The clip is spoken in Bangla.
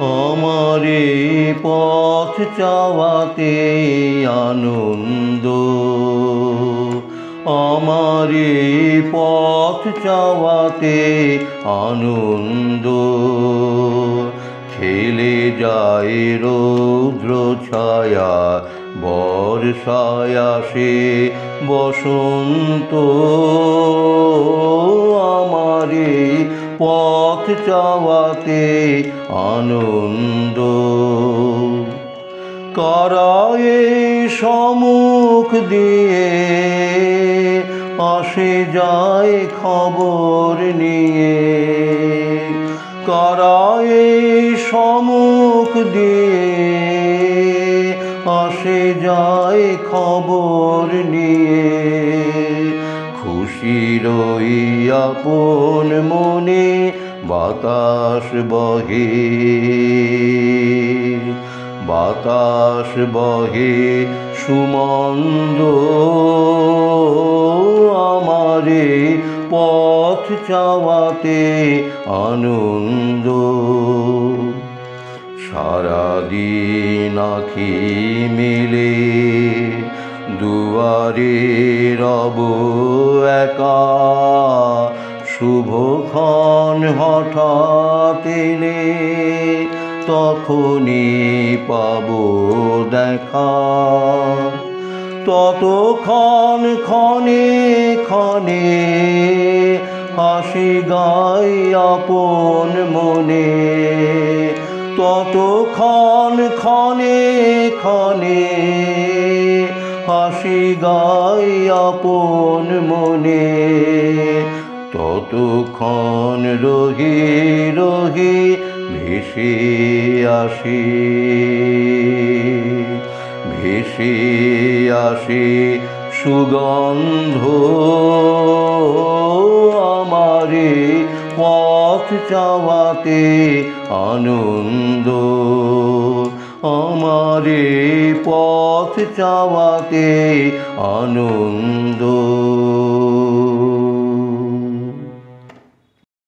আমারে পথ চাওয়াতে আনন্দ, আমারে পথ চাওয়াতে আনন্দ। খেলে যায় রৌদ্র ছায়া, বর্ষায় আসে বসন্ত। আমারে পথ চাওয়াতে আনন্দ। কারা এই সম্মুখ দিয়ে আসে যায় খবর নিয়ে, কারা এই সম্মুখ দিয়ে আসে যায় খবর নিয়ে। খুশির ওই আপন মনে বাতাস বহে, বাতাস বহে সুমন্দ। আমারে পথ চাওয়াতে আনন্দ। সারাদিন আঁখি মেলে দুয়ারে রব একা, শুভক্ষণ হঠাৎ এলে তখনই পাবো দেখা। ততক্ষণ ক্ষণে ক্ষণে হাসি গায় আপন মনে, ততক্ষণ ক্ষণে ক্ষণে হাসি গায় আপন মনে। ততক্ষণ রহি রহি ভেসে আসে, ভেসে আসে সুগন্ধ। আমারে পথ চাওয়াতে আনন্দ, আমারে পথ চাওয়াতে আনন্দ।